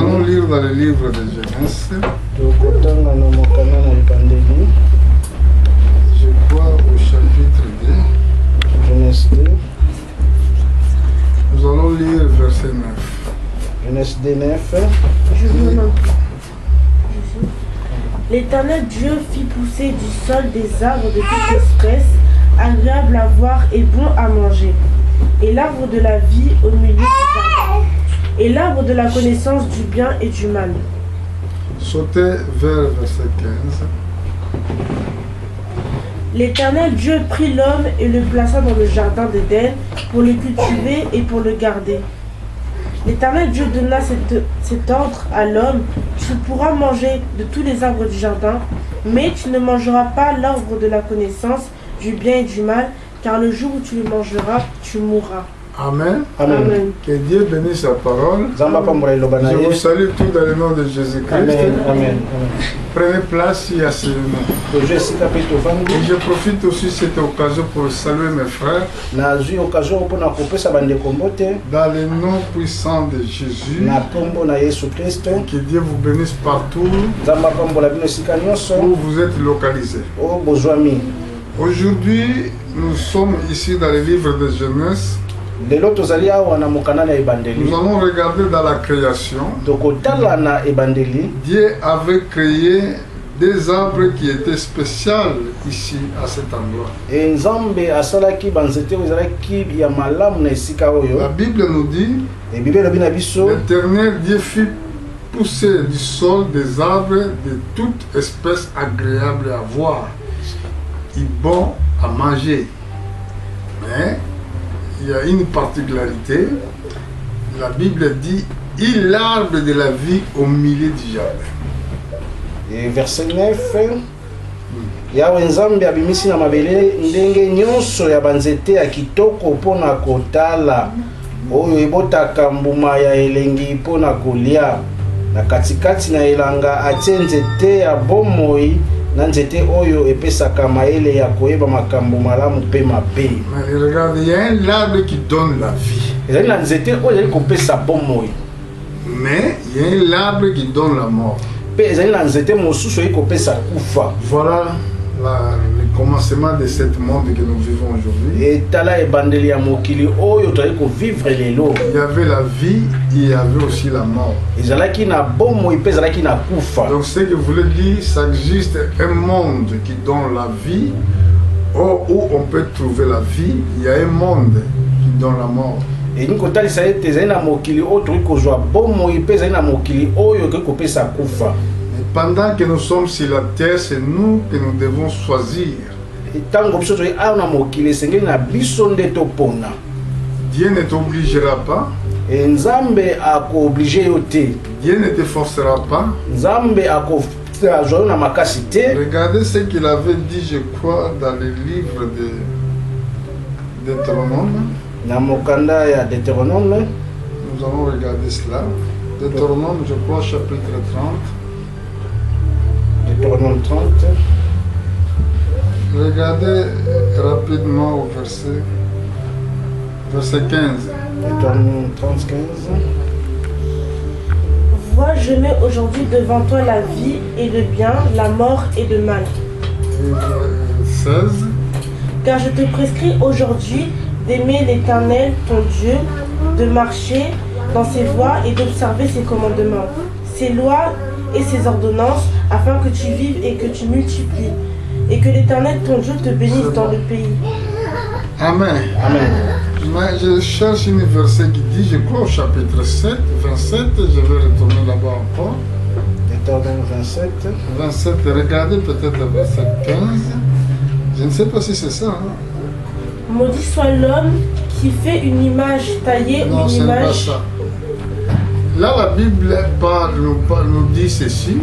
allons lire dans le livre de Genèse. Je crois au chapitre 2. Genèse 2. Nous allons lire verset 9. Genèse 2, 9. L'Éternel Dieu fit pousser du sol des arbres de toute espèce, agréables à voir et bons à manger, et l'arbre de la vie au milieu du jardin, et l'arbre de la connaissance du bien et du mal. Sautez vers verset 15. L'Éternel Dieu prit l'homme et le plaça dans le jardin d'Éden pour le cultiver et pour le garder. L'Éternel Dieu donna cet ordre à l'homme: tu pourras manger de tous les arbres du jardin, mais tu ne mangeras pas l'arbre de la connaissance du bien et du mal, car le jour où tu le mangeras, tu mourras. Amen. Amen. Que Dieu bénisse sa parole. Je vous salue tous dans le nom de Jésus-Christ. Amen. Prenez place et asseyez-vous. Et je profite aussi de cette occasion pour saluer mes frères. Dans le nom puissant de Jésus. Que Dieu vous bénisse partout où vous êtes localisés. Aujourd'hui, nous sommes ici dans le livre de Genèse. Nous allons regarder dans la création. Dieu avait créé des arbres qui étaient spéciaux ici à cet endroit. La Bible nous dit, l'Éternel Dieu fit pousser du sol des arbres de toute espèce agréable à voir et bon à manger. Mais il y a une particularité. La Bible dit, il l'arbre de la vie au milieu du jardin. Et verset 9. Yawe Nzambe abimisi na mabele ndenge nyonso ya banzete ya kitoko mpona kotala oyo ebotaka mbuma ya elengi mpona kolia na katikati na elanga atie nzete ya bomoi na nzete oyo epesaka maele ya koyeba makambo malamu mpe mabe. Regarde, il y a un arbre qui donne la vie. ezali na nzete oyo ezali kopesa bomoi. Mais il y a un arbre qui donne la mort. Pe ezali na nzete mosusu oyo kopesa kufa. Voilà le commencement de ce monde que nous vivons aujourd'hui. Il y avait la vie, il y avait aussi la mort. Donc ce que vous voulez dire, ça existe un monde qui donne la vie, où on peut trouver la vie. Il y a un monde qui donne la mort. Et pendant que nous sommes sur la terre, c'est nous que nous devons choisir. Dieu ne t'obligera pas. Dieu ne te forcera pas. Regardez ce qu'il avait dit, je crois, dans le livre de Deutéronome. Nous allons regarder cela. Deutéronome, je crois, chapitre 30. Deutéronome 30. Regardez rapidement au verset 15. Deutéronome 30, 15. Vois, je mets aujourd'hui devant toi la vie et le bien, la mort et le mal. Et 16. Car je te prescris aujourd'hui d'aimer l'Éternel, ton Dieu, de marcher dans ses voies et d'observer ses commandements, ses lois et ses ordonnances, afin que tu vives et que tu multiplies, et que l'Éternel ton Dieu te bénisse dans le pays. Amen. Amen. Mais je cherche un verset qui dit, je crois au chapitre 7, 27, je vais retourner là-bas encore. Deutéronome 27. 27, regardez peut-être le verset 15. Je ne sais pas si c'est ça. Hein? Maudit soit l'homme qui fait une image taillée, non, une image... Pas ça. Là, la Bible nous dit ceci.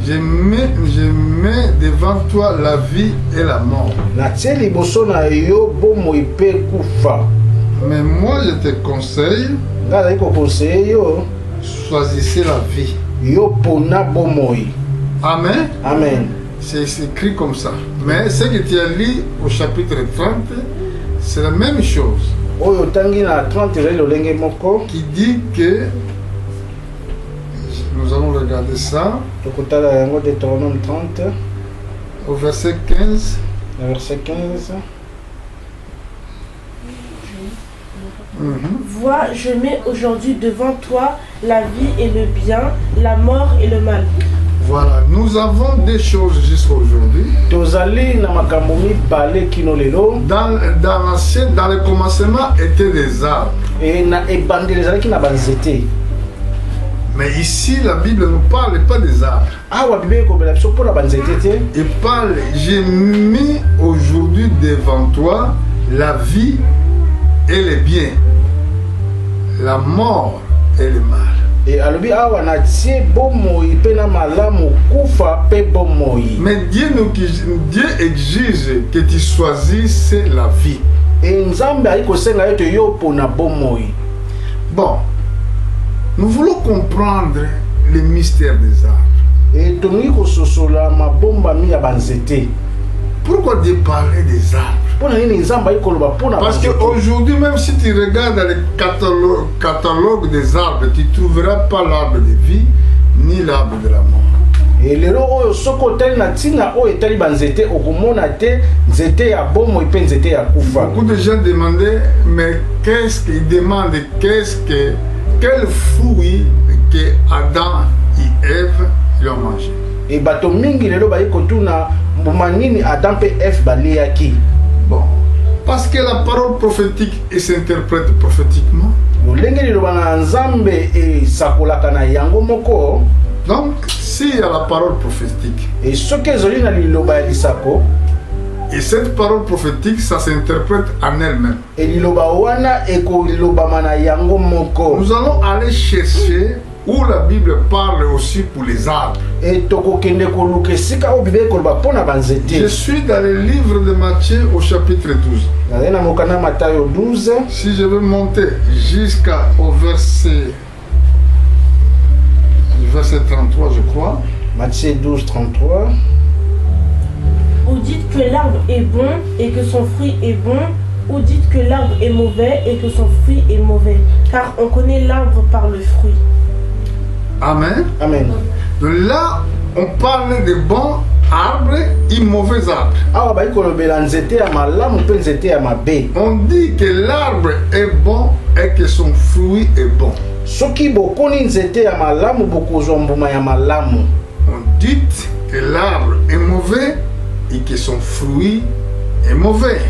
Je mets devant toi la vie et la mort. Mais moi, je te conseille, choisissez la vie. Amen. Amen. C'est écrit comme ça. Mais ce que tu as lu au chapitre 30, c'est la même chose. oyo tangi na 30 ezali lolenge moko qui dit que, nous allons regarder ça, tokotala yango Deutéronome 30 au verset 15. verset 15. Vois, je mets aujourd'hui devant toi la vie et le bien, la mort et le mal. Voilà, nous avons des choses jusqu'à aujourd'hui. Tozali na makambo mibale kino lelo. Dans le commencement étaient des arbres. Et na ebandeli ezalaki na banzete. Mais ici, la Bible ne parle pas des arbres. Awa Bible ekobela biso mpona banzete te. Il parle, j'ai mis aujourd'hui devant toi la vie et le bien, la mort et le mal. Et alobi awa na tie bomoi pe na malamu kufa pe bomoi. Mais Dieu exige que tu choisisses la vie. Et nzambe ayikosenga yo te yo pona bomoi. Bon, nous voulons comprendre le mystère des arbres. Et tongi kososola mabomba mi ya banzete. Pourquoi Dieu parlait des arbres? Parce qu'aujourd'hui, même si tu regardes dans le catalogue des arbres, tu ne trouveras pas l'arbre de vie ni l'arbre de la mort. Et le oyo soko tali na tina oyo etali banzete okomona te nzete ya bomo ipe nzete ya kufa. Beaucoup de gens demandaient, mais quel fruit que Adam et Ève lui ont mangé? Et bato mingi lelo bayi kotuna manini Adam pe Ève baliaki. Bon, parce que la parole prophétique s'interprète prophétiquement. Donc, s'il y a la parole prophétique, et cette parole prophétique, ça s'interprète en elle-même. Nous allons aller chercher où la Bible parle aussi pour les arbres. Je suis dans le livre de Matthieu au chapitre 12. Si je veux monter jusqu'au verset 33, je crois. Matthieu 12, 33. Ou dites que l'arbre est bon et que son fruit est bon, ou dites que l'arbre est mauvais et que son fruit est mauvais, car on connaît l'arbre par le fruit. Amen. Amen. Donc là, on parle de bons arbres et mauvais arbres. On dit que l'arbre est bon et que son fruit est bon. On dit que l'arbre est mauvais et que son fruit est mauvais.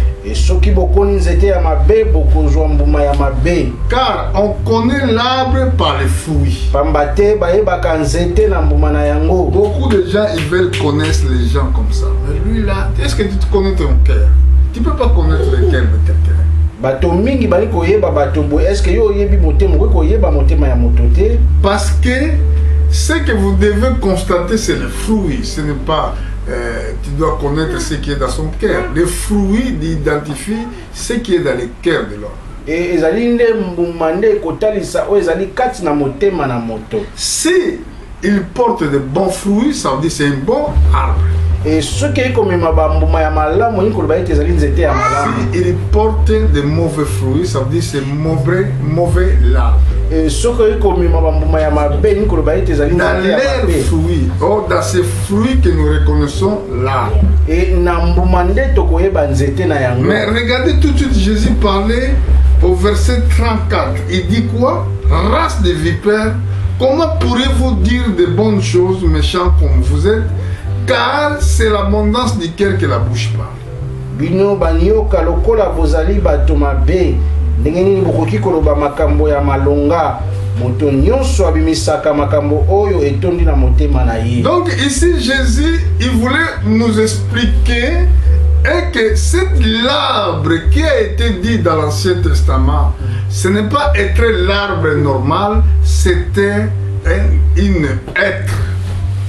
Car on connaît l'arbre par les fruits. Beaucoup de gens ils veulent connaître les gens comme ça. Mais lui là, est-ce que tu te connais ton cœur? Tu ne peux pas connaître le cœur de quelqu'un. Parce que ce que vous devez constater, c'est le fruit. Ce n'est pas... tu dois connaître ce qui est dans son cœur. Les fruits identifient ce qui est dans le cœur de l'homme. Si il porte de bons fruits, ça veut dire c'est un bon arbre. Et ce qui est comme il porte de mauvais fruits, ça veut dire c'est mauvais l'arbre. Et ce qui est comme dans leurs fruits, dans ces fruits que nous reconnaissons l'arbre. Mais regardez tout de suite, Jésus parlait au verset 34. Il dit quoi? Race de vipères, comment pourrez-vous dire de bonnes choses, méchants comme vous êtes? Car c'est l'abondance du cœur que la bouche parle. Donc ici Jésus il voulait nous expliquer que cet arbre qui a été dit dans l'Ancien Testament, ce n'est pas être l'arbre normal, c'était une être.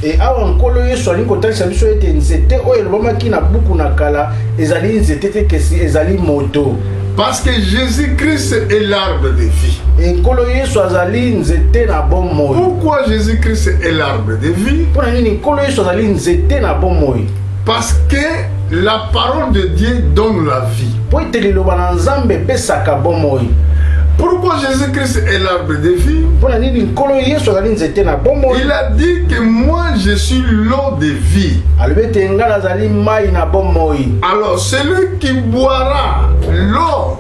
Et awa nkolo yesu ali kotalisa biso ete nzete oyo elobamaki na buku na kala ezali nzete te kesi ezali moto. Parce que Jésus-Christ est l'arbre de vie. Et nkolo yesu azali nzete na bomoi. Pourquoi Jésus-Christ est l'arbre de vie? Pona nini nkolo yesu azali nzete na bomoi? Parce que la parole de Dieu donne la vie. Pourquoi Jésus-Christ est l'arbre de vie? Il a dit que moi je suis l'eau de vie. Alors celui qui boira l'eau,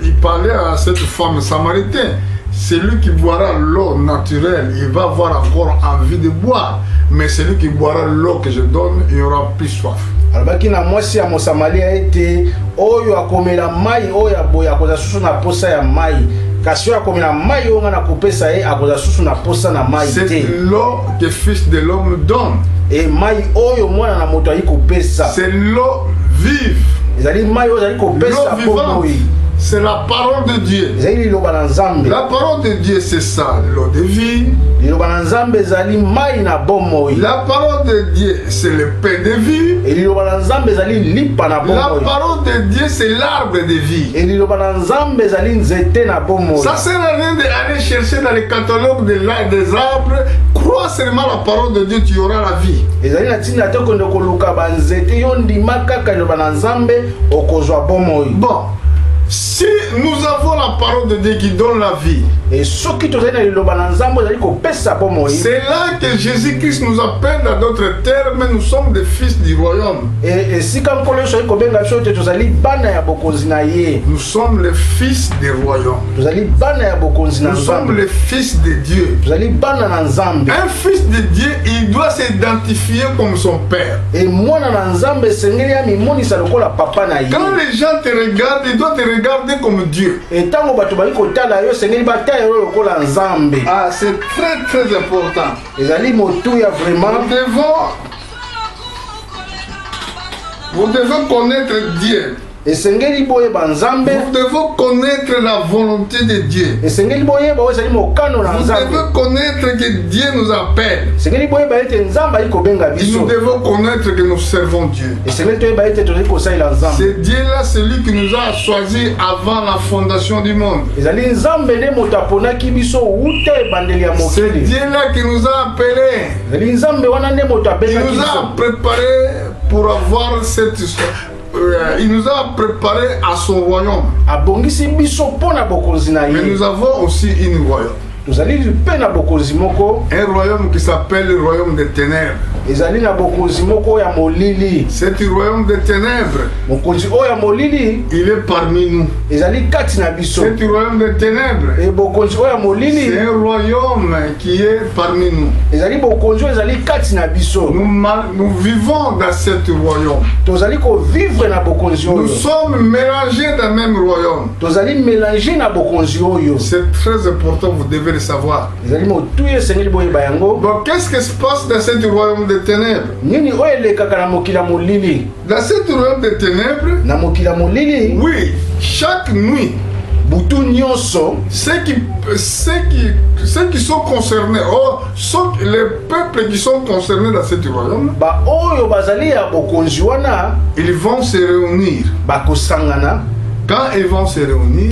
il parlait à cette femme samaritaine, celui qui boira l'eau naturelle, il va avoir encore envie de boire. Mais celui qui boira l'eau que je donne, il n'aura plus soif. alobaki na mwasi ya mosamalia ete oyo akomela mai oyo aboya akoza susu na posa ya mai kasi oyo akomela mai oyo nga na kopesa ye akoza susu na posa na mai te. C'est l'eau que Fils de l'homme donne. Et mai oyo mwana na moto ayi kopesa. C'est l'eau vive. Ezali mai oyo azali kopesa po moi. C'est la parole de Dieu. La parole de Dieu, c'est ça, l'eau de vie. La parole de Dieu, c'est le pain de vie. La parole de Dieu, c'est l'arbre de vie. Ça sert à rien d'aller chercher dans les catalogues des arbres. Crois seulement la parole de Dieu, tu auras la vie. Bon. Si nous avons la parole de Dieu qui donne la vie, c'est là que Jésus-Christ nous appelle dans d'autres termes, nous sommes des fils du royaume. Nous sommes les fils du royaume. Nous sommes les fils de Dieu. Un fils de Dieu, il doit s'identifier comme son père. Quand les gens te regardent, ils doivent te regarder comme Dieu. Ah, c'est très très important. Vous devez connaître Dieu. Vous devez connaître la volonté de Dieu. Vous devez connaître que Dieu nous appelle. Et nous devons connaître que nous servons Dieu. C'est Dieu-là, celui qui nous a choisis avant la fondation du monde. C'est Dieu-là qui nous a appelés. Il nous a préparés pour avoir cette histoire. Il nous a préparé à son royaume. Mais nous avons aussi une royaume. Un royaume qui s'appelle le royaume des ténèbres. C'est le royaume des ténèbres. Il est parmi nous. C'est le royaume des ténèbres. C'est un royaume qui est parmi nous. Nous vivons dans ce royaume. Nous sommes mélangés dans le même royaume. C'est très important, vous devez le savoir. Donc qu'est-ce qui se passe dans ce royaume des ténèbres? Dans ce royaume des ténèbres, oui, chaque nuit, ceux qui sont concernés, les peuples qui sont concernés dans ce royaume, ils vont se réunir. Quand ils vont se réunir,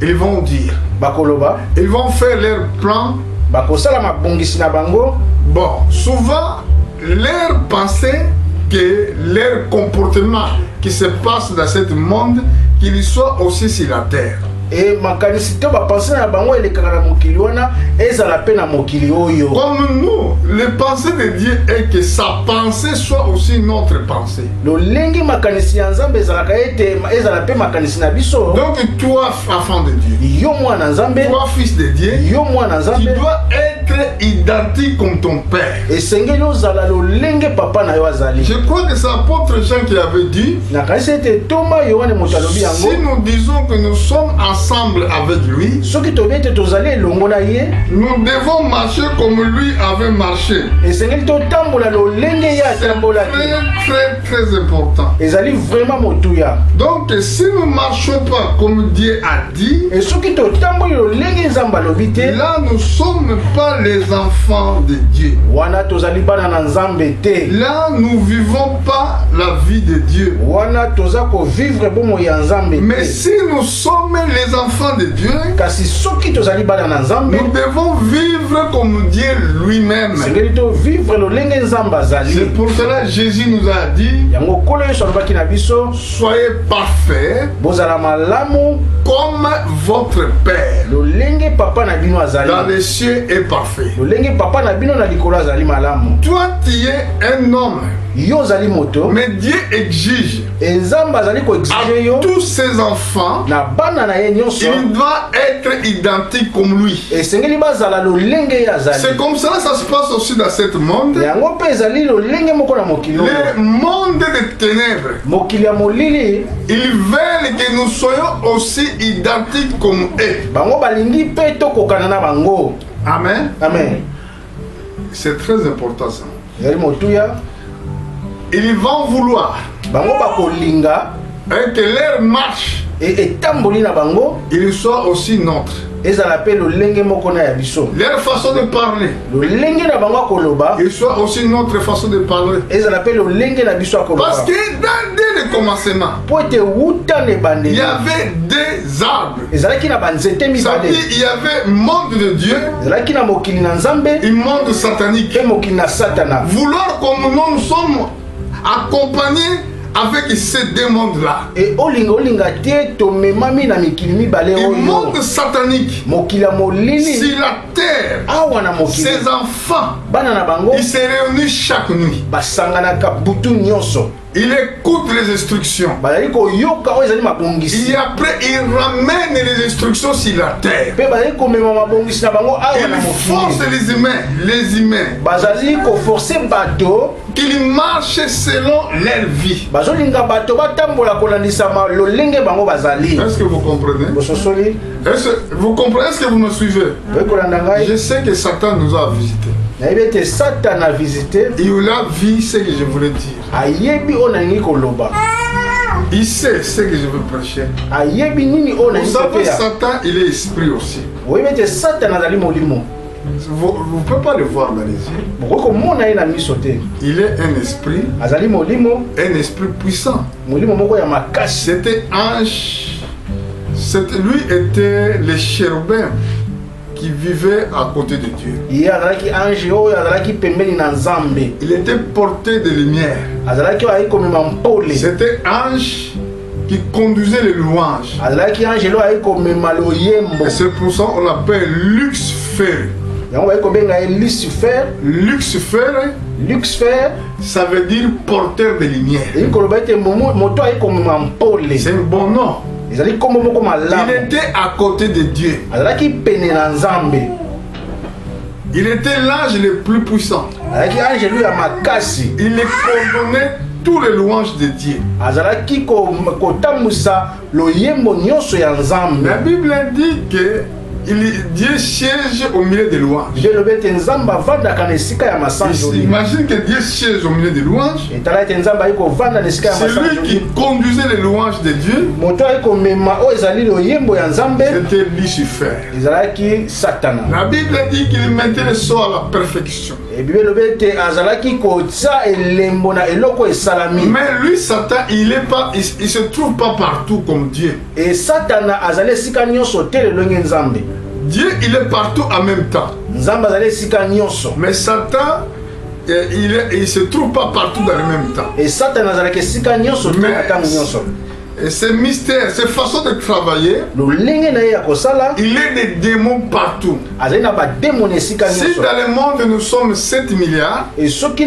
ils vont dire, ils vont faire leur plan. Bon, souvent, leur pensée que leur comportement qui se passe dans ce monde, qu'il soit aussi sur la terre. Et comme nous, le pensée de Dieu est que sa pensée soit aussi notre pensée. Donc toi, enfant de Dieu, toi, fils de Dieu, tu dois être identique comme ton père. Je crois que c'est l'apôtre Jean qui avait dit, si nous disons que nous sommes ensemble avec lui, nous devons marcher comme lui avait marché. C'est très très important. Donc si nous ne marchons pas comme Dieu a dit, là nous ne sommes pas pas les enfants de Dieu. Là, nous ne vivons pas la vie de Dieu. Mais si nous sommes les enfants de Dieu, nous devons vivre comme Dieu lui-même. C'est pour cela que Jésus nous a dit, soyez parfaits comme votre Père dans les cieux est parfait. Toi, tu es un homme. Mais Dieu exige à tous ses enfants, il doit être identique comme lui. C'est comme ça, ça se passe aussi dans ce monde. Le monde des ténèbres, ils veulent que nous soyons aussi identiques comme eux. Amen. Amen. C'est très important ça. Ils vont vouloir que leur marche il soit aussi notre. Leur façon de parler il soit aussi notre façon de parler. Parce que dès le commencement, il y avait des arbres. Ça veut dire il y avait monde de Dieu et monde satanique. Vouloir comme nous sommes accompagnés avec ces deux mondes-là. Le monde satanique, si la terre, ses enfants, ils se réunissent chaque nuit. Il écoute les instructions. Et après, il ramène les instructions sur la terre. Il force les humains qu'ils marchent selon leur vie. Est-ce que vous comprenez? Est-ce que vous me suivez? Je sais que Satan nous a visités. Il a vu ce que je voulais dire. Il sait ce que je veux prêcher. Vous savez, Satan, il est esprit aussi. Vous ne pouvez pas le voir dans les yeux. Il est un esprit puissant. C'était ange. Lui était le chérubin qui vivait à côté de Dieu. Il était porté de lumière. C'était ange qui conduisait les louanges. Et c'est pour ça qu'on l'appelle Lucifer. Lucifer, ça veut dire porteur de lumière. C'est un bon nom. Il était à côté de Dieu. Il était l'ange le plus puissant. Il coordonnait tous les louanges de Dieu. La Bible dit que Dieu siège au milieu des louanges. Imagine que Dieu siège au milieu des louanges. C'est lui qui conduisait les louanges de Dieu. C'était Lucifer. La Bible dit qu'il mettait le sceau à la perfection. Mais lui, Satan, il se trouve pas partout comme Dieu. Dieu, il est partout en même temps. Mais Satan, il se trouve pas partout dans le même temps. Et ce mystère, cette façon de travailler, il est des démons partout. Si dans le monde nous sommes 7 milliards, 7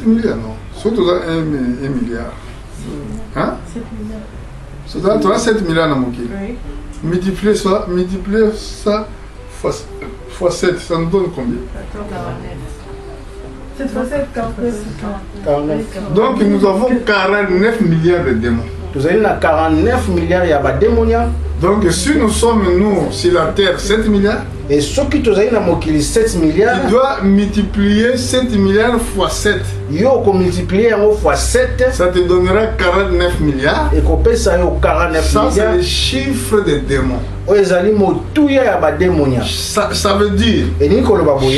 milliards, non. Surtout 1 milliard. Hein? 7 milliards. Tu as 7 milliards dans mon kilo. Oui. Multiplier ça fois 7, ça nous donne combien? 7 fois 7, 49. Donc nous avons 49 milliards de démons. Nous avons 49 milliards de démoniaques. Donc si nous sommes, nous, sur la terre, 7 milliards, et ceux qui ont 7 milliards, tu dois multiplier 7 milliards fois 7. Yo multiplier fois 7, ça te donnera 49 milliards. Et qu'on ça 49 ça, milliards. C'est le chiffre des démons. Ça veut dire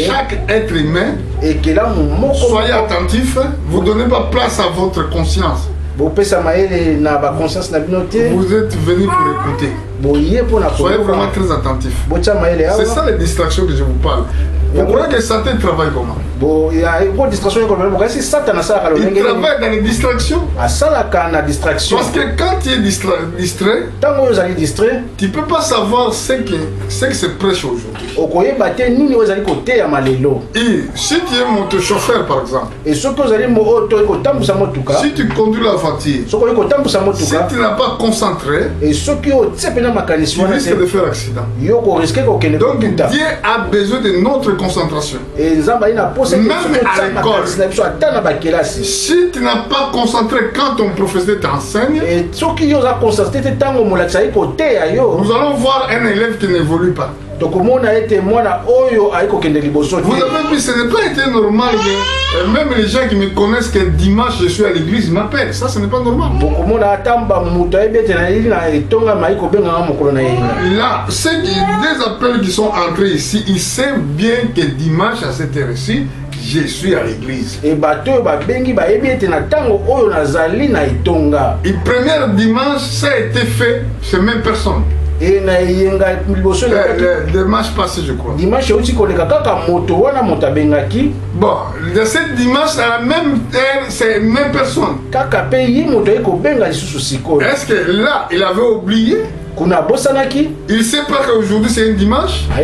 chaque être humain, soyez attentifs, vous ne donnez pas place à votre conscience. Vous êtes venu pour écouter. Soyez vraiment très attentifs. C'est ça les distractions que je vous parle. Vous croyez que Satan travaille comment? Il travaille dans les distractions. Parce que quand tu es distrait, tu ne peux pas savoir ce que se prêche aujourd'hui. Et si tu es motochauffeur par exemple, si tu conduis la voiture, si tu n'as pas concentré, tu risques de faire accident. Donc Dieu a besoin de notre concentration. Même à l'école, si tu n'as pas concentré quand ton professeur t'enseigne, nous allons voir un élève qui n'évolue pas. Vous avez vu, ce n'est pas été normal que même les gens qui me connaissent que dimanche je suis à l'église m'appellent. Ça, ce n'est pas normal. Là, ceux des appels qui sont entrés ici, ils savent bien que dimanche à cette heure-ci, je suis à l'église. Et premier dimanche, ça a été fait, c'est même personne. Et le dimanche passé, je crois. Bon, de cette dimanche à la même heure, c'est la même personne. Est-ce que là, il avait oublié? Il ne sait pas qu'aujourd'hui c'est un dimanche. Oh,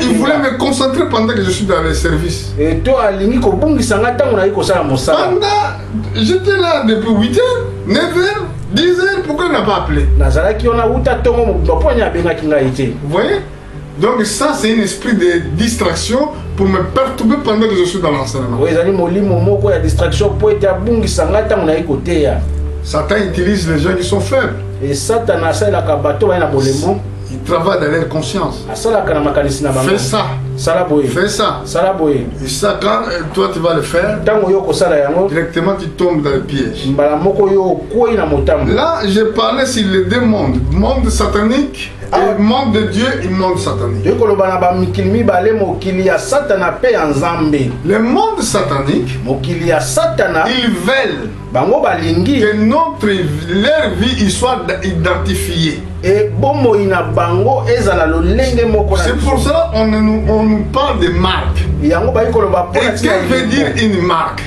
il voulait me concentrer pendant que je suis dans les services. Pendant, j'étais là depuis 8h, 9h. 10 heures, pourquoi il n'a pas appelé? Vous voyez? Donc ça, c'est un esprit de distraction pour me perturber pendant que je suis dans l'enseignement. Satan utilise les gens qui sont faibles. Et Satan il travaille dans leur conscience. Fais ça. Fais ça. Et ça, quand toi tu vas le faire, directement tu tombes dans le piège. Là, je parlais sur les deux mondes. Monde satanique et monde de Dieu et monde satanique. Le monde satanique, ils veulent que leur vie soit identifiée. C'est pour ça qu'on nous parle de marque. Et qu'est-ce que veut dire une marque?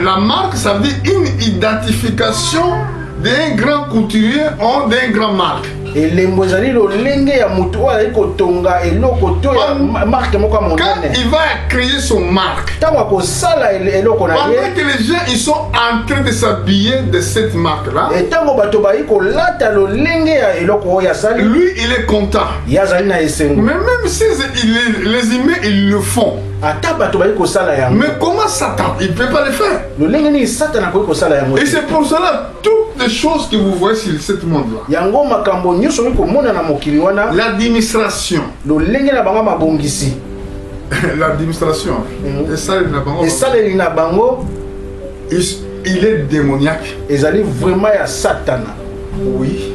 La marque, ça veut dire une identification d'un grand couturier ou d'un grand marque. Quand il va créer son marque, pendant que les gens ils sont en train de s'habiller de cette marque là, lui il est content. Mais même si les humains ils le font, mais comment Satan il ne peut pas le faire? Et c'est pour cela toutes les choses que vous voyez sur ce monde là, l'administration, l'administration, il est démoniaque. Oui,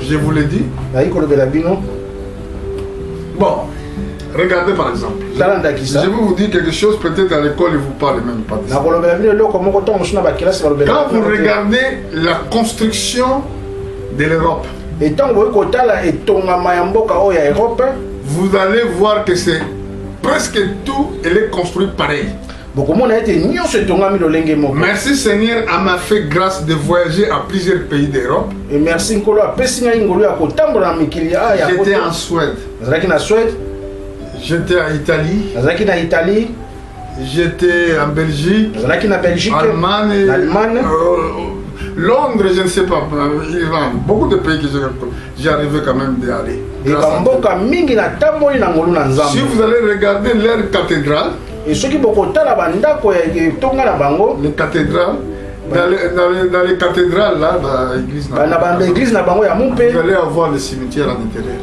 je vous l'ai dit. Bon, regardez par exemple. Je vais vous dire quelque chose, peut-être à l'école ils vous parlent même pas de ça. Quand vous regardez la construction de l'Europe, vous allez voir que c'est presque tout, elle est construit pareil. Merci Seigneur, elle m'a fait grâce de voyager à plusieurs pays d'Europe. J'étais en Suède. J'étais en Italie. J'étais en Belgique. Allemagne. Londres, je ne sais pas. Iran. Beaucoup de pays que j'ai arrivé quand même d'y aller. Si vous allez regarder leur cathédrale, les cathédrales, Dans les cathédrales, là, dans l'église, vous allez avoir le cimetière à l'intérieur.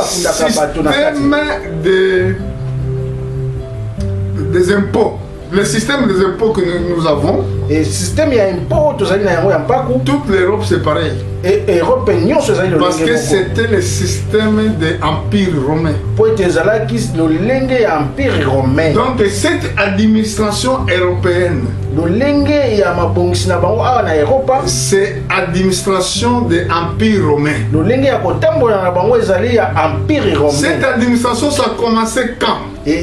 Système des impôts. Le système des impôts que nous avons, toute l'Europe c'est pareil. Parce que c'était le système de l'Empire romain. Donc cette administration européenne, c'est l'administration de l'Empire romain. Cette administration, ça a commencé quand? Si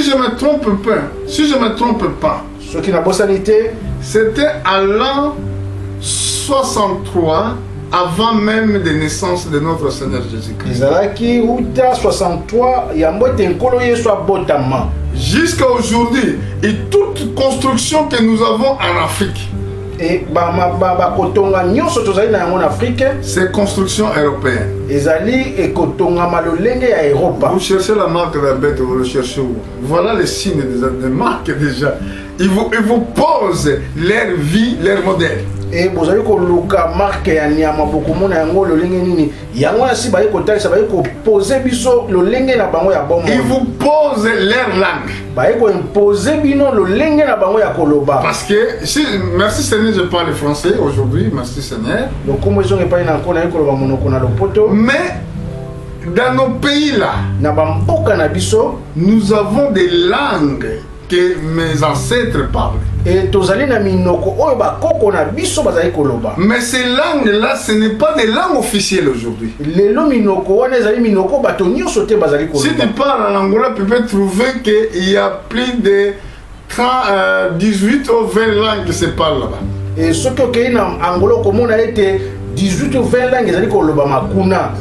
je me trompe pas, c'était à l'an 63 avant même de naissance de notre Seigneur Jésus-Christ. Jusqu'à aujourd'hui, et toute construction que nous avons en Afrique, c'est construction européenne. Vous cherchez la marque de la bête, vous le cherchez où? Voilà les signes des marques déjà. Ils vous posent leur vie, leur modèle. Et vous avez marque ya nyama bokomona yango lolenge nini yango na si baye kotalisa baye ko poser biso lolenge na bango ya bomo. Ils vous posent leur langue. Baye ko imposer bino lolenge na bango ya koloba. Parce que si merci Seigneur je parle français aujourd'hui, merci Seigneur. Donc comme ils ont pas na kona koloba monoko na lopoto. Mais dans nos pays là, na bamboka na biso, nous avons des langues que mes ancêtres parlent. Et mais ces langues-là, ce n'est pas des langues officielles aujourd'hui. Si tu parles en Angola, tu peux trouver qu'il y a plus de 18 ou 20 langues qui se parlent là-bas. Et ce que en Angola, comme on a été 18 ou 20 langues,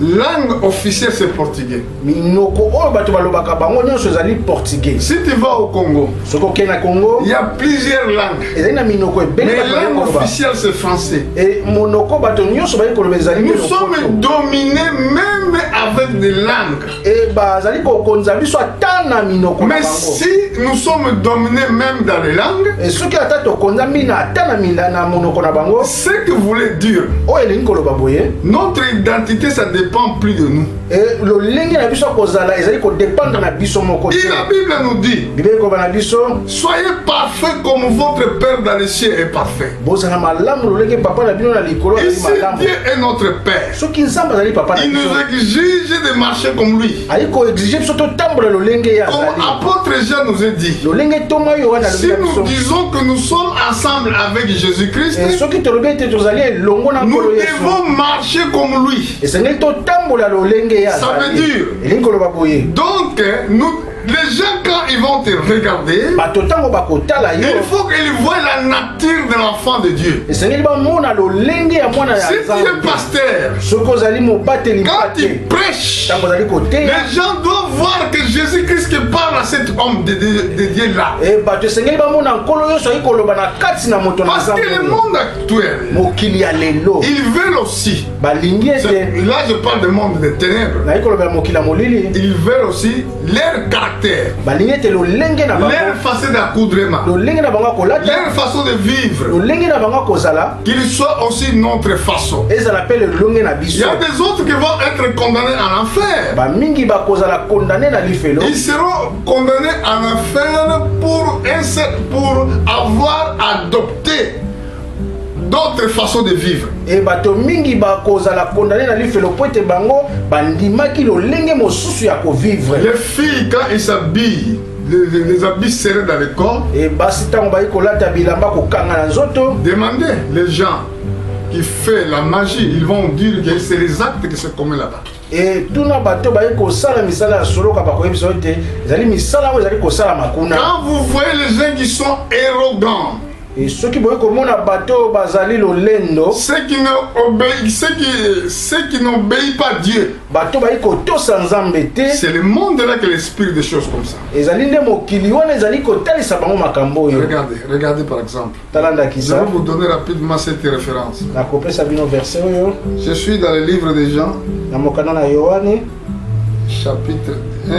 langue officielle c'est portugais. Si tu vas au Congo, il y a plusieurs langues. Mais la langue officielle c'est français. Nous sommes dominés même avec des langues. Mais si nous sommes dominés même dans les langues, ce que voulait dire notre identité, ça dépend plus de nous. Et la Bible nous dit, soyez parfaits comme votre Père dans les cieux est parfait. Ici, Dieu est notre Père. Il nous exige de marcher comme lui. Comme apôtre Jean nous a dit, si nous disons que nous sommes ensemble avec Jésus-Christ, nous devons marcher comme lui. Ça veut dire, donc nous, les gens quand ils vont te regarder, il faut qu'ils voient la nature de l'enfant de Dieu. Si tu es pasteur, quand tu prêches, les gens doivent voir que Jésus-Christ qui parle à cet homme de Dieu là. Parce que le monde actuel, ils veulent aussi, là je parle du monde des ténèbres, ils veulent aussi leur caractère, leur façon d'accoudrement, leur façon de vivre, qu'il soit aussi notre façon. Il y a des autres qui vont être condamnés en enfer. Ils seront condamnés en enfer pour avoir adopté d'autres façons de vivre. Les filles, quand ils s'habillent, les habits serrés dans le corps, demandez les gens qui font la magie, ils vont dire que c'est les actes qui se commettent là-bas. Et quand vous voyez les gens qui sont arrogants, et ceux qui n'obéissent pas à Dieu, c'est le monde là qui explique des choses comme ça. Regardez par exemple. Je vais vous donner rapidement cette référence. Je suis dans le livre de Jean, chapitre 1,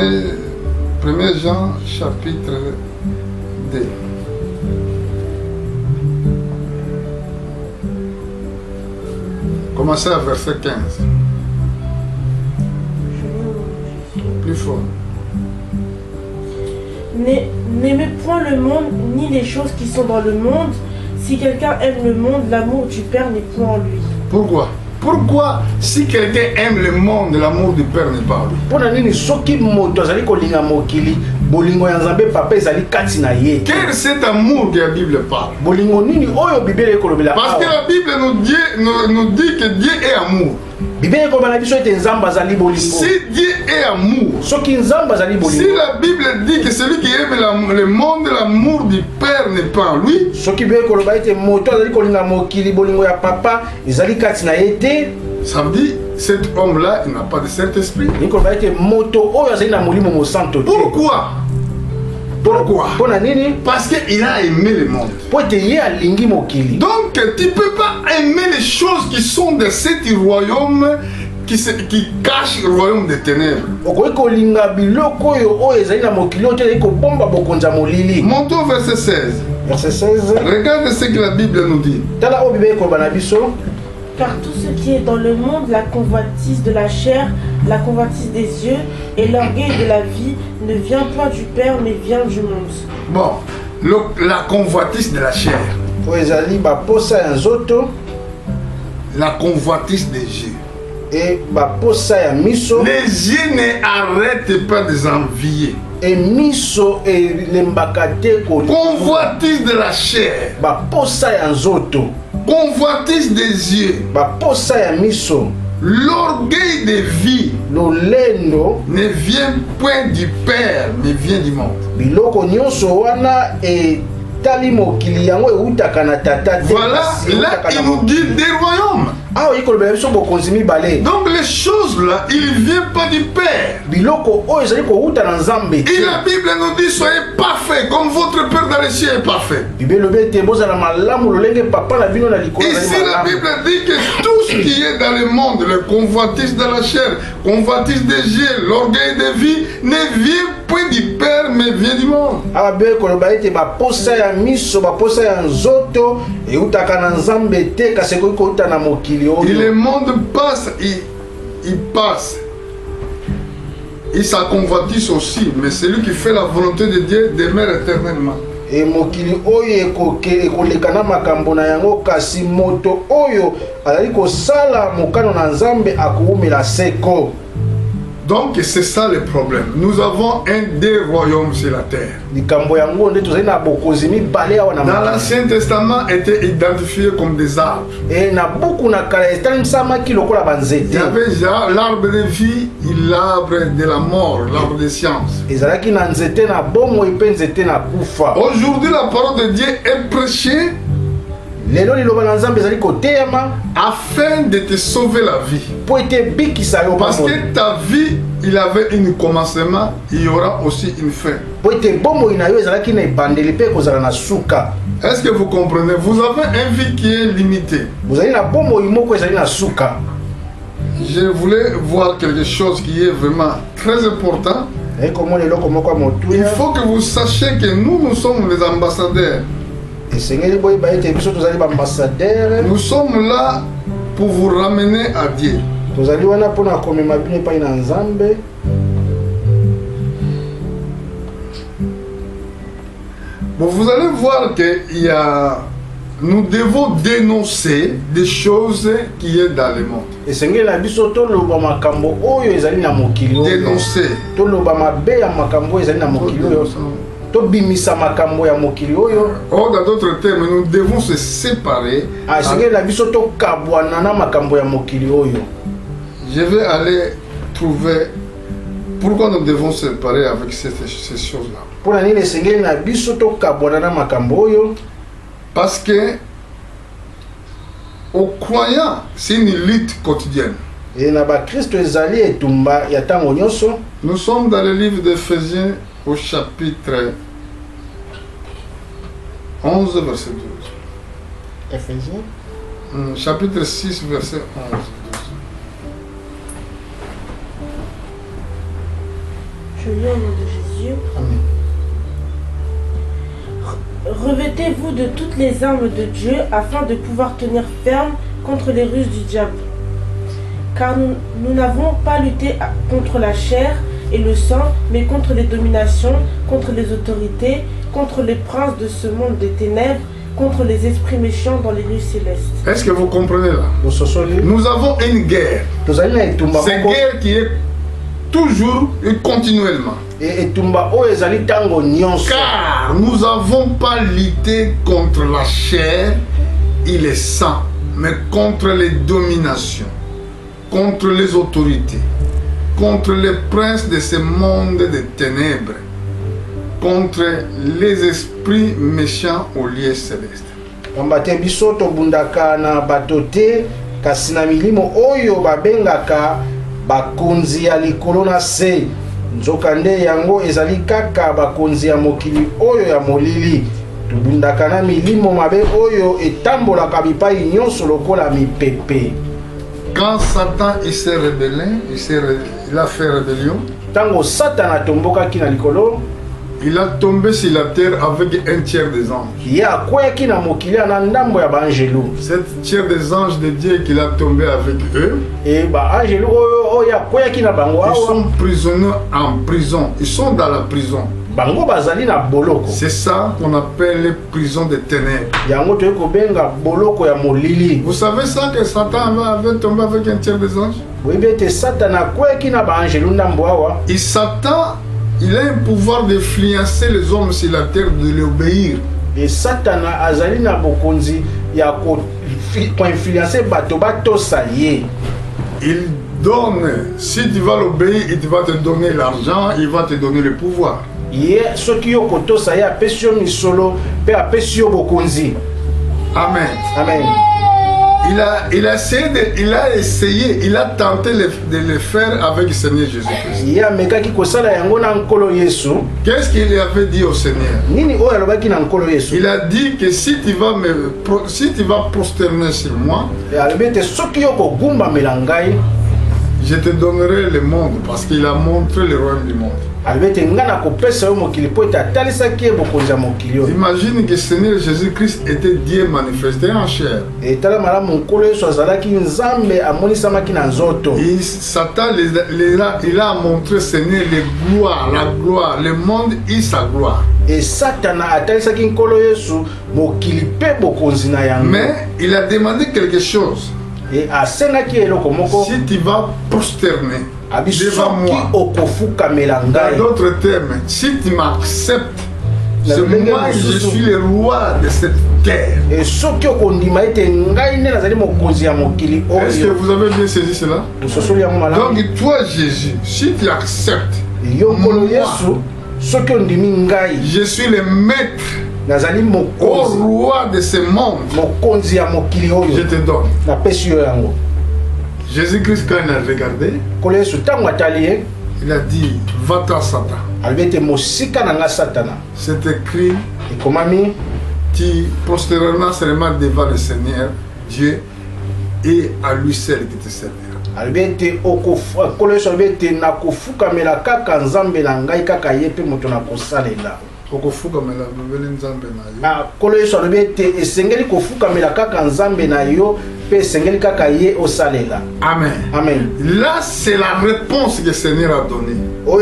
1 Jean, chapitre 2. commencer à verset 15. Plus fort. N'aimez point le monde, ni les choses qui sont dans le monde. Si quelqu'un aime le monde, l'amour du Père n'est point en lui. Pourquoi? Pourquoi si quelqu'un aime le monde, l'amour du Père n'est pas en lui? Quel est cet amour que la Bible parle? Parce que la Bible nous dit que Dieu est amour. Si Dieu est amour, si la Bible dit que celui qui aime le monde, l'amour du Père n'est pas en lui, ça veut dire que cet homme-là, il n'a pas de Saint-Esprit. Pourquoi? Pourquoi? Parce qu'il a aimé le monde. Donc tu ne peux pas aimer les choses qui sont de cet royaume qui cachent le royaume des ténèbres. Montons au verset 16. Regarde ce que la Bible nous dit. Car tout ce qui est dans le monde, la convoitise de la chair, la convoitise des yeux et l'orgueil de la vie ne vient point du Père mais vient du monde. Bon, la convoitise de la chair. La convoitise des yeux. Les yeux n'arrêtent pas de envier. Convoitise de la chair. Convoitise des yeux. L'orgueil de vie ne vient point du Père, mais vient du monde. Voilà, là il nous dit des royaumes. Donc les choses là, ils ne viennent pas du Père. Et la Bible nous dit soyez parfaits comme votre Père dans les cieux est parfait. Ici la Bible dit que tout ce qui est dans le monde, le convoitise de la chair, convoitise des yeux, l'orgueil de vie, ne vient point du Père mais vient du monde. Et le monde passe, il passe. Et sa convoitise aussi, mais celui qui fait la volonté de Dieu demeure éternellement. Donc c'est ça le problème. Nous avons un des royaumes sur la terre. Dans l'Ancien Testament était identifié comme des arbres. Il y avait l'arbre de vie et l'arbre de la mort, l'arbre de science. Aujourd'hui la parole de Dieu est prêchée afin de te sauver la vie. Parce que ta vie, il avait un commencement, il y aura aussi une fin. Est-ce que vous comprenez? Vous avez une vie qui est limitée. Je voulais voir quelque chose qui est vraiment très important. Il faut que vous sachiez que nous sommes les ambassadeurs. Nous sommes là pour vous ramener à Dieu. Bon, vous allez voir que nous devons dénoncer des choses qui sont dans le monde. Dénoncer. Or, dans d'autres termes, nous devons se séparer. Je vais aller trouver pourquoi nous devons se séparer avec ces choses-là. Parce que aux croyants, c'est une lutte quotidienne. Nous sommes dans le livre d'Éphésiens au chapitre 11, verset 12. Éphésiens chapitre 6, verset 11. 12. Je lis au nom de Jésus. Amen. Revêtez-vous de toutes les armes de Dieu afin de pouvoir tenir ferme contre les ruses du diable. car nous n'avons pas lutté contre la chair et le sang, mais contre les dominations, contre les autorités, contre les princes de ce monde des ténèbres, contre les esprits méchants dans les lieux célestes. Est-ce que vous comprenez là? Nous avons une guerre. C'est une guerre qui est toujours et continuellement. Car nous n'avons pas lutté contre la chair et le sang, mais contre les dominations, contre les autorités, contre les princes de ce monde des ténèbres, contre les esprits méchants au lieu céleste. Bakonzi ya likolo na se nzokande yango ezali kaka bakonzi ya mokili oyo ya molili tubundaka na milimo mabe oyo etambolaka bipai nyonso lokola mipepe. Quand Satan il s'est rebellé, il a fait rébellion. Tango Satan atombokaki na likolo, il a tombé sur la terre avec un tiers des anges. Ya kweki na mokili na ndambo ya baangelo. Cette tiers des anges de Dieu qu'il a tombé avec eux. Et baangelo oyo ya kweki na bango awa. Ils sont prisonniers en prison. Ils sont dans la prison. Bango bazali na boloko. C'est ça qu'on appelle les prisons des ténèbres. Yango to ko benga boloko ya molili. Vous savez ça que Satan avait tombé avec un tiers des anges? Oui, bete Satan a kweki na baangelo ndambo awa. Et Satan il a un pouvoir d'influencer les hommes sur la terre, de l'obéir. Et Satan azali na bokonzi ya ko influencer bato bato saye. Il donne, si tu vas l'obéir, il va te donner l'argent, il va te donner le pouvoir. Ye soki yo koto saye apesio misolo pe apesio bokonzi. Amen. Amen. Il a essayé, il a tenté de le faire avec le Seigneur Jésus-Christ. Qu'est-ce qu'il avait dit au Seigneur? Il a dit que si tu vas prosterner sur moi, je te donnerai le monde, parce qu'il a montré le royaume du monde. Imagine que le Seigneur Jésus-Christ était Dieu manifesté en chair. Et Satan il a montré Seigneur la gloire, le monde et sa gloire. Et Satan mais il a demandé quelque chose. Et si tu vas prosterner devant moi, dans d'autres termes, si tu m'acceptes, c'est moi, je suis le roi de cette terre. Est-ce que vous avez bien saisi cela? Donc toi Jésus, si tu acceptes moi, je suis le maître au roi de ce monde, je te donne. Jésus-Christ, quand il a regardé, il a dit, va-t'en Satan. C'est écrit, tu prosterneras seulement devant le Seigneur Dieu et à lui seul qui te servira. Amen. Amen. Là, c'est la réponse que le Seigneur a donnée. Donc,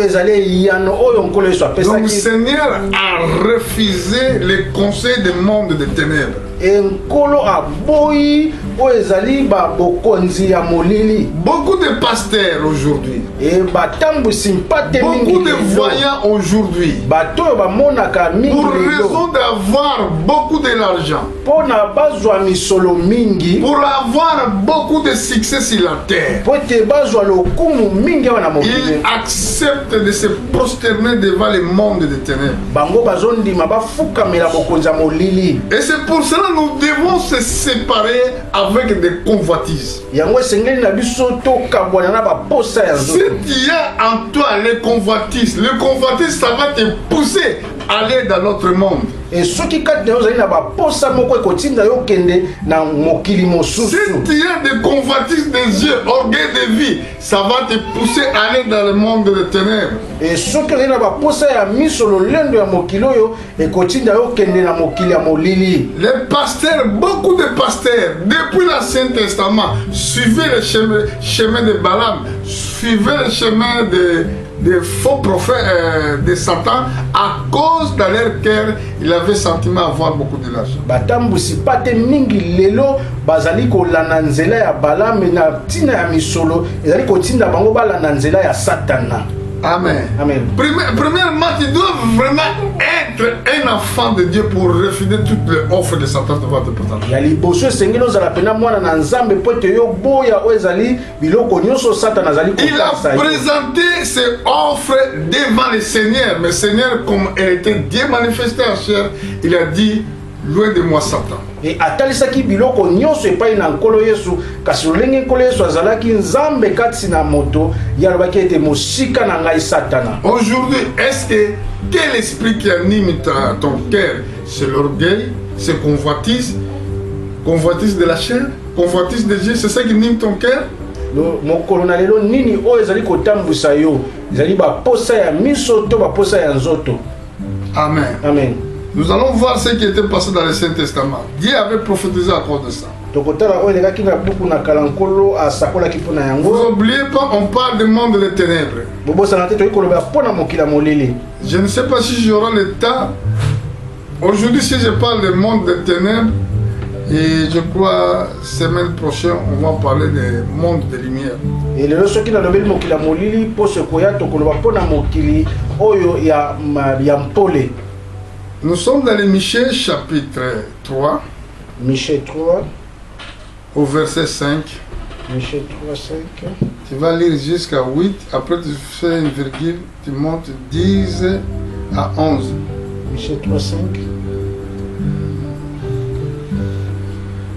le Seigneur a refusé les conseils du monde des ténèbres. Beaucoup de pasteurs aujourd'hui, beaucoup de voyants aujourd'hui, pour raison d'avoir beaucoup de l'argent, pour avoir beaucoup de succès sur la terre, ils acceptent de se prosterner devant le monde des ténèbres. Et c'est pour cela que nous devons se séparer avec des convoitises. Si tu as en toi les convoitises, ça va te pousser à aller dans notre monde. Et ceux qui quand nous allons là-bas, pour ça, mon quoi continue yo kende na mokili mosusu. Si tu as des convoitises des yeux, orgueil de vie, ça va te pousser à aller dans le monde des ténèbres. Et ceux qui ont là-bas, pour ça, il y a mis sur le lendo ya mokili yo et continue yo kende na mokili ya molili. Les pasteurs, beaucoup de pasteurs, depuis l'Ancien Testament, suivaient le chemin de Balaam, suivaient le chemin des faux prophètes de Satan à cause dans leur cœur, il avait sentiment avoir beaucoup de l'argent. Batambusi pate mingi lelo bazali ko landa nzela ya Balaam na tina ya misolo ezali ko tinda bango balanda nzela ya Satana. Amen. Amen. Premièrement, tu dois vraiment être un enfant de Dieu pour refuser toutes les offres de Satan devant te présenter. Ya liboso sengelo zala pena mwana na nzambe pote yo boya ezali biloko nyoso Satana azali ko. Il a présenté ses offres devant le Seigneur, mais le Seigneur, comme elle était Dieu manifesté en chair, il a dit, loin de moi Satan. Et atalisaki biloko nyonso epai na nkolo Yesu kasi lolenge nkolo Yesu azalaki nzambe kati na moto yalobaki ete mosika na ngai Satana. Aujourd'hui, est-ce que quel esprit qui anime ton cœur? C'est l'orgueil, c'est convoitise de la chair, convoitise de Dieu, c'est ça qui anime ton cœur? Mokolo na lelo nini oyo ezali kotambusa yo ezali baposa ya miso to baposa ya nzoto. Amen. Amen. Nous allons voir ce qui était passé dans le Saint Testament. Dieu avait prophétisé à cause de ça. Vous n'oubliez pas, on parle du monde des ténèbres. Je ne sais pas si j'aurai le temps. Aujourd'hui, si je parle du monde des ténèbres, et je crois semaine prochaine, on va parler du monde des lumières. Et le ce qui n'a pas mokila molili pour ce koya to koloba pona mokili oyo ya mpole. Nous sommes dans le Michée chapitre 3. Michée 3. Au verset 5. Michée 3, 5. Tu vas lire jusqu'à 8. Après tu fais une virgule. Tu montes 10 à 11. Michée 3, 5.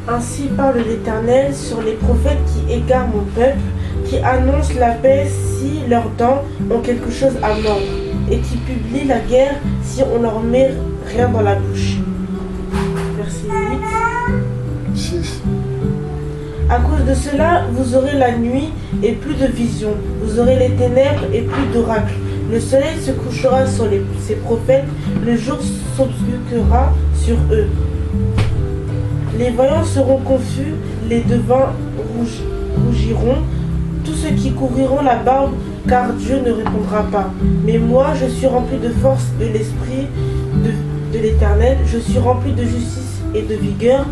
Ainsi parle l'Éternel sur les prophètes qui égarent mon peuple, qui annoncent la paix si leurs dents ont quelque chose à mordre, et qui publient la guerre si on leur met rien dans la bouche. Verset 8. 6. À cause de cela, vous aurez la nuit et plus de visions. Vous aurez les ténèbres et plus d'oracles. Le soleil se couchera sur ces prophètes, le jour s'obscurera sur eux. Les voyants seront confus, les devins rougiront, tous ceux qui couvriront la barbe, car Dieu ne répondra pas. Mais moi, je suis rempli de force de l'Esprit de l'Éternel, je suis rempli de justice et de vigueur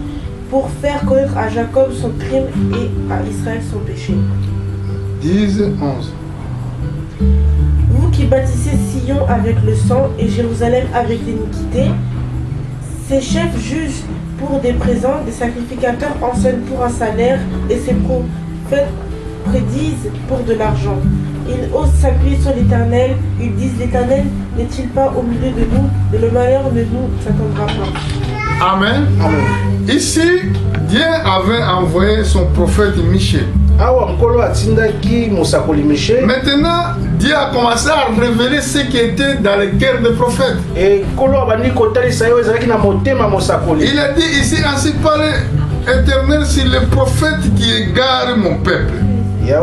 pour faire connaître à Jacob son crime et à Israël son péché. 10, 11. Vous qui bâtissez Sion avec le sang et Jérusalem avec l'iniquité, ces chefs jugent pour des présents, des sacrificateurs enseignent pour un salaire et ces prophètes prédisent pour de l'argent. Ils osent s'appuyer sur l'Éternel, ils disent l'Éternel n'est-il pas au milieu de nous et le malheur ne nous attendra pas. Amen. Amen. Ici, Dieu avait envoyé son prophète Michée. Maintenant, Dieu a commencé à révéler ce qui était dans le cœur des prophètes. Il a dit ici, ainsi parle l'Éternel sur les prophètes qui égarent mon peuple. Qui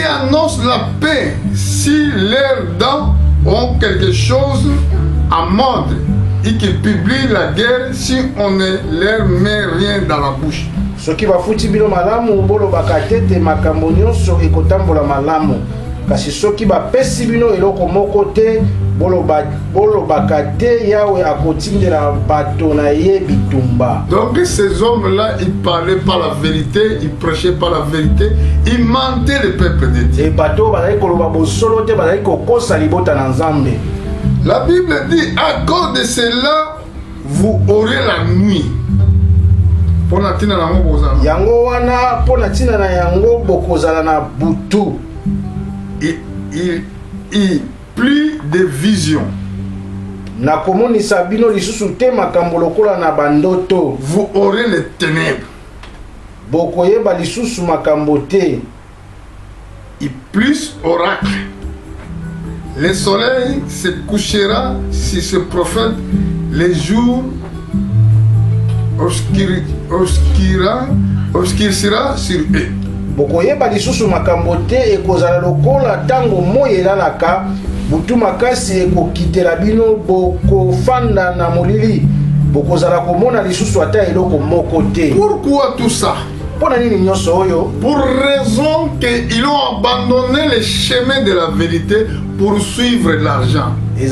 annonce la paix si leurs dents ont quelque chose à mordre et qui publie la guerre si on ne leur met rien dans la bouche. Soki bafuti bino malamu bolobaka tete makambo nyonso ekotambola malamu kasi soki bapesi bino eloko moko te bolobaka te Yawe akotindela bato na ye bitumba. Donc ces hommes-là, ils parlaient pas la vérité, ils prêchaient pas la vérité, ils mentaient le peuple de Dieu. Et bato bazali koloba bosolo te bazali kokosa libota na Nzambe. La Bible dit, à cause de cela, vous aurez la nuit. Yango wana pona tina na yango bokozala na butu. Il plus de vision. Na komonisa bino lisusu te makambo lokola na bandoto. Vous aurez les ténèbres. Bokoyeba lisusu makambo te. Et plus oracle. Le soleil se couchera sur ce prophète, les jours obscurcira sur eux. Bokoyeba lisusu makambo te ekozala lokola tango moyi elalaka butu makasi ekokitela bino bokofanda na molili bokozala komona lisusu ata eloko moko te. Pourquoi tout ça? Pour raison qu'ils ont abandonné les chemins de la vérité pour suivre l'argent. Les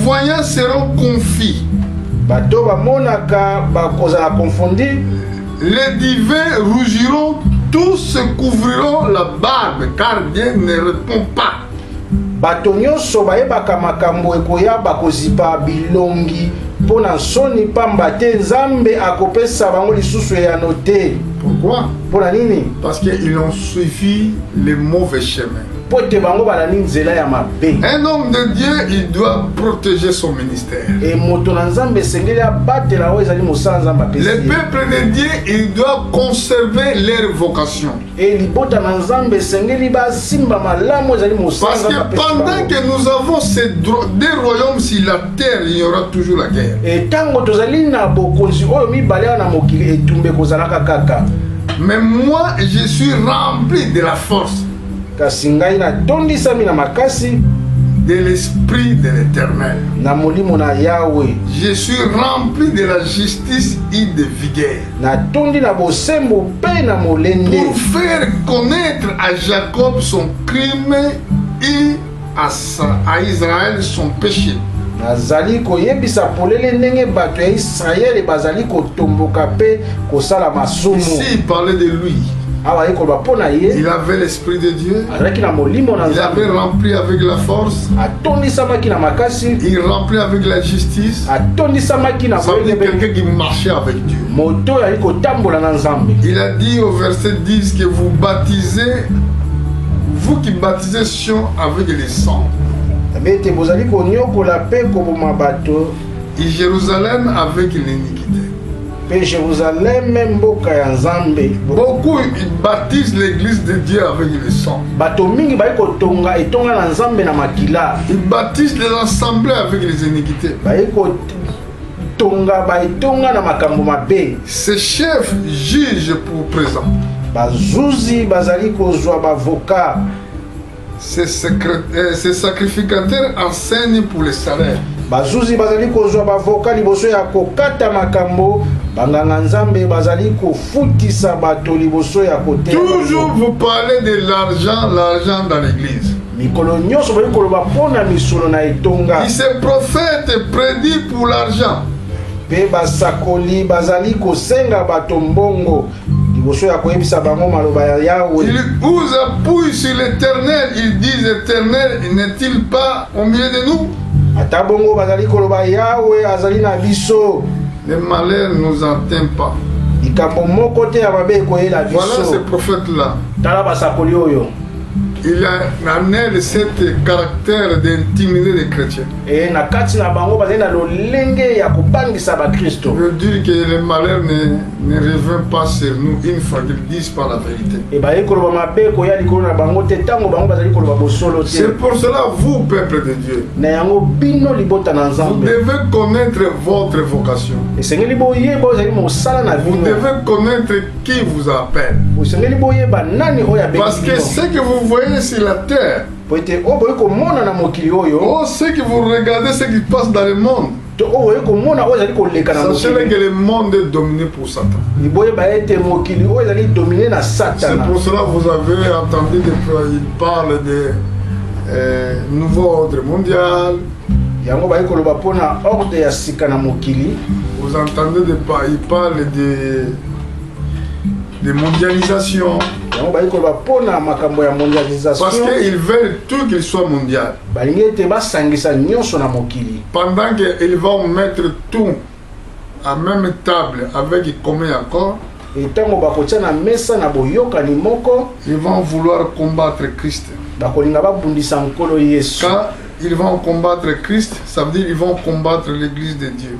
voyants seront confus. Les divins rougiront, tous se couvriront la barbe, car Dieu ne répond pas. Bato nyonso bayebaka makambo ekoya bakozipa bilongi pona soni pamba te nzambe akopesa bango lisusu ya note. Pourquoi? Pona nini? Parce qu'ils ont suivi les mauvais chemins. Pote bango balani nzela ya mabe. Un homme de Dieu, il doit protéger son ministère. Et moto na nzambe sengeli abatela oyo ezali mosala nzambe apesi. Le peuple de Dieu, il doit conserver leur vocation. Et libota na nzambe sengeli basimba malamu ezali mosala nzambe apesi. Parce que pendant que nous avons ces deux royaumes sur la terre, il y aura toujours la guerre. Et tango tozali na bokonzi oyo mibale na mokili etumbe kozalaka kaka. Mais moi, je suis rempli de la force. De l'esprit de l'Éternel. Je suis rempli de la justice et de vigueur. Pour faire connaître à Jacob son crime et à Israël son péché. Ici, il parlait de lui. Il avait l'esprit de Dieu. Il avait rempli avec la force. Il remplit avec la justice. Ça veut dire quelqu'un qui marchait avec Dieu. Il a dit au verset 10 que vous baptisez, vous qui baptisez sont avec les sangs. Et Jérusalem avec l'iniquité. Beaucoup baptisent l'église de Dieu avec le sang. Ils baptisent les assemblées avec les iniquités. Ces chefs jugent pour présent. Ces sacrificateurs enseignent pour les salaires. Toujours vous parlez de l'argent dans l'église. Et ces prophètes prédit pour l'argent. Ils vous appuient sur l'Éternel. Ils disent Éternel, n'est-il pas au milieu de nous? Le malheur ne nous atteint pas. Voilà ce prophète-là. Il a amené cet caractère d'intimider les chrétiens. Je veux dire que le malheur ne revient pas sur nous une fois qu'ils disent pas la vérité. C'est pour cela, vous, peuple de Dieu, vous devez connaître votre vocation. Vous devez connaître qui vous appelle. Parce que ce que vous voyez sur la terre, ce que vous regardez, ce qui passe dans le monde, sachez que le monde est dominé pour Satan. C'est pour cela que vous avez entendu il parle de nouveau ordre mondial. Vous entendez il parle de mondialisation. Parce qu'ils veulent tout qu'il soit mondial. Pendant qu'ils vont mettre tout à même table avec commun accord, ils vont vouloir combattre Christ. Quand ils vont combattre Christ, ça veut dire qu'ils vont combattre l'église de Dieu.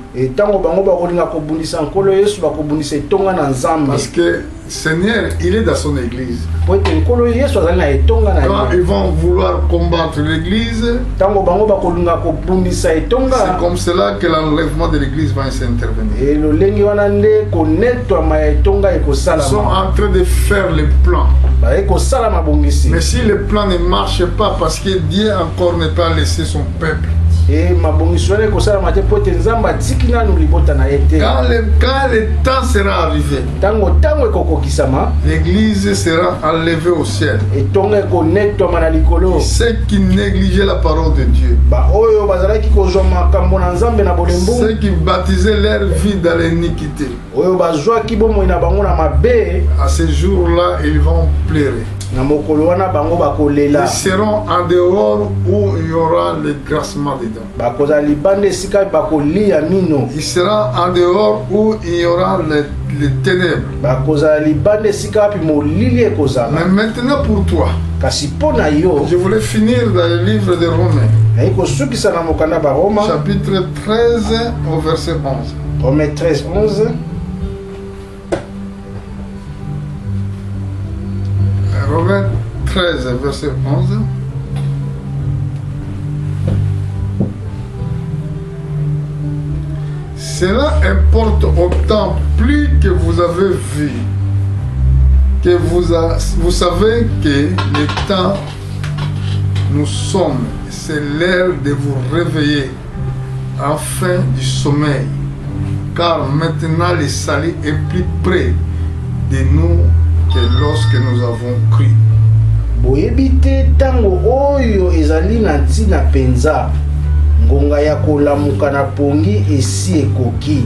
Parce que Seigneur, il est dans son église. po ete nkolo yesu azali na etonga na Quand ils vont vouloir combattre l'église, ntango bango bakolinga kobundisa etonga c'est comme cela que l'enlèvement de l'église va s'intervenir. lolenge wana nde konetwama ya etonga Ils sont ekosalama en train de faire les plans. ekosala mabongisi Mais si le plan ne marche pas, parce que Dieu encore n'est pas laissé son peuple, mabongisi wana ekosalama te po ete nzambe atiki nanu libota na ye te quand le temps sera arrivé, ntango ekokokisama l'église sera enlevée au ciel. etonga ekonetwama na likolo Ceux qui négligeaient la parole de Dieu, oyo bazalaki kozwa makambo na nzambe na bolembu ceux qui baptisaient leur vie dans l'iniquité, oyo bazwaki bomoi na bango na mabe à ce jour-là, ils vont pleurer. na mokolo wana bango bakolela Ils seront en dehors où il y aura le grassement dedans. bakozala libanda esika bakolia mino Il sera en dehors où il y aura les ténèbres. bakozala libanda esika wapi molili Mais ekozala maintenant pour toi, kasi mpo na yo je voulais finir dans le livre de Romains, nayi kosukisa na mokanda baroma chapitre 13 au verset 11. Rome 13 11 Romains 13, verset 11. Cela importe autant plus que vous avez vu, que vous savez que le temps nous sommes, c'est l'heure de vous réveiller enfin du sommeil, car maintenant le salut est plus près de nous que lorsque nous avons cru. boyebi te ntango oyo ezali na ntina mpenza ngonga ya kolamuka na pongi esi ekoki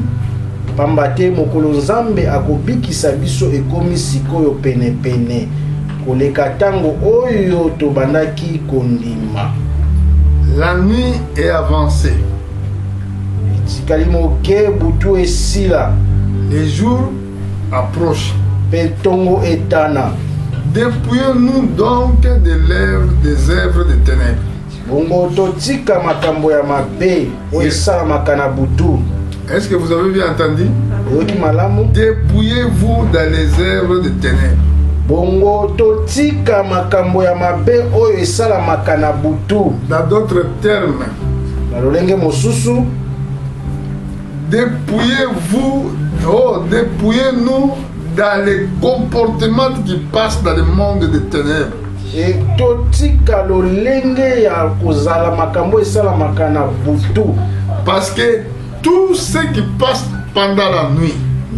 pamba te mokolo nzambe akobikisa biso ekomi sikoyo penepene koleka ntango oyo tobandaki kondima. La nuit est avancée, etikali moke butu esila les jours approchent. mpe ntongo etana. Dépouillons-nous donc de l'œuvre des œuvres des ténèbres. bongo totika makambo ya mabe oyo esalamaka na butu. Est-ce que vous avez bien entendu? oyoki malamu? Dépouillez-vous dans les œuvres des ténèbres. bongo totika makambo ya mabe oyo esalamaka na butu. Dans d'autres termes, na lolenge mosusu dépouillez-nous dans les comportements qui passent dans le monde des ténèbres. e totika lolenge ya kozala makambo esalamaka na butu. Parce que tout ce qui passe pendant la nuit,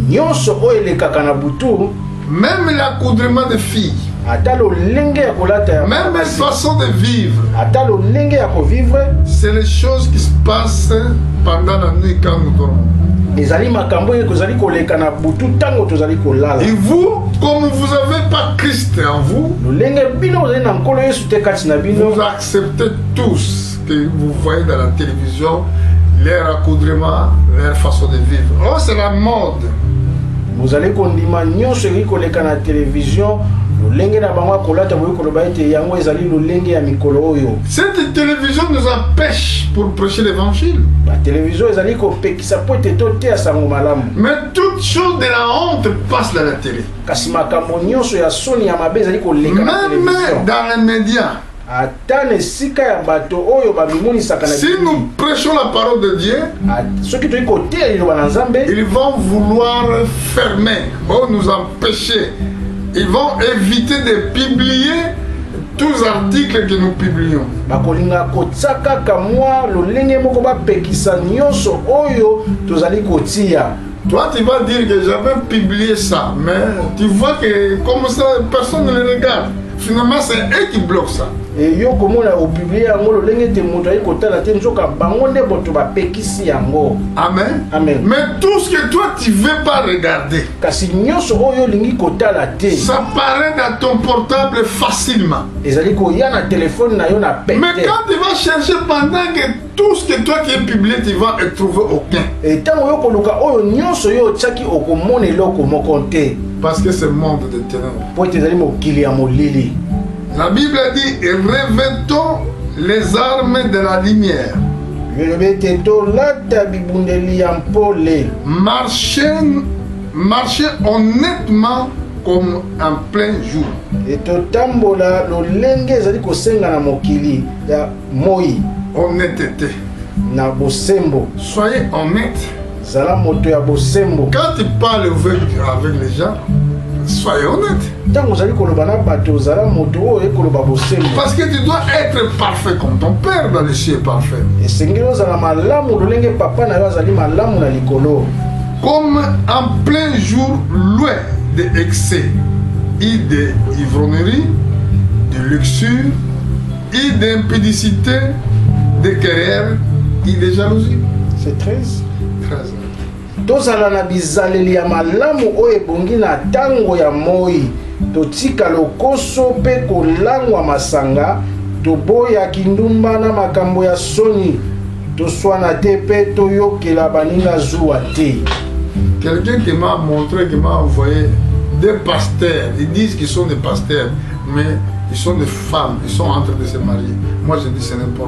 nyonso oyo elekaka na butu, même l'accoudrement des filles, ata lolenge ya kolata ya même la basi, façon de vivre, ata lolenge ya kovivre, c'est les choses qui se passent pendant la nuit quand nous dormons. ezali makambo oyo kozali koleka na butu ntango tozali kolala. Et vous, comme vous n'avez pas Christ en vous, lolenge bino ozali na nkolo yesu te kati na bino, vous acceptez tous que vous voyez dans la télévision leur accoudrement, leur façon de vivre. Oh, c'est la mode. bozali kondima nyonso ezali koleka na television lolenge na bango akolata boyi koloba ete yango ezali lolenge ya mikolo oyo. Cette télévision nous empêche pour prêcher l'évangile. batelevizio ezali kopekisa po ete toteya sango malamu. Mais toute chose de la honte passe dans la télé. kasi makambo nyonso ya soni ya mabe ezali koleka na Même television. dans les médias. ata na esika ya bato oyo babimonisaka na Si nous prêchons la parole de Dieu, soki toyi koteya liloba na nzambe, ils vont vouloir fermer ou nous empêcher. Ils vont éviter de publier tous les articles que nous publions. bakolinga kotia kaka mwa lolenge moko bapekisa nyonso oyo tozali kotia. Toi, tu vas dire que j'avais publié ça, mais tu vois que comme ça, personne ne le regarde. Finalement, c'est eux qui bloquent ça. e yo komona opiblie yango lolenge te moto ayi kotala te nzoka bango nde boto bapekisi yango. Amen. Amen. Mais tout ce que toi, tu ne veux pas regarder, kasi nyonso oyo olingi kotala te ça paraît dans ton portable facilement. ezali koya na telefone na yo na Mais pete. quand tu vas chercher pendant que tout ce que toi qui es publié, tu vas ne trouver aucun. e ntango yo koluka oyo nyonso yo otiaki okomona eloko moko te Parce que c'est le monde de ténèbres. po ete ezali mokili ya molili. La Bible dit, revêtons les armes de la lumière. elobi ete tolata bibundeli ya mpole. Marchez honnêtement comme en plein jour. Et totambola lolenge ezali kosenga na mokili ya moi Honnêteté. na bosembo. Soyez honnête. Zala moto ya bosembo. Quand tu parles avec les gens, soyez honnête. Ntango ozali koloba na bato zala moto oyo ekoloba bosembo. Parce que tu dois être parfait comme ton père dans le ciel est parfait. Esengeli ozala malamu lolenge papa na yo azali malamu na likolo. Comme en plein jour, loin de excès et d'ivrognerie, de luxure et d'impudicité, de querelle et de jalousie. C'est 13. 13. Tozala na bizaleli ya malamu oyo ebongi na ntango ya moi. Totika lokoso mpe kolangwa masanga. Toboya kindumba na makambo ya soni. Toswana te mpe toyokela baninga zuwa te. Quelqu'un qui m'a montré, qui m'a envoyé des pasteurs. Ils disent qu'ils sont des pasteurs, mais ils sont des femmes, ils sont en train de se marier. Moi je dis c'est n'importe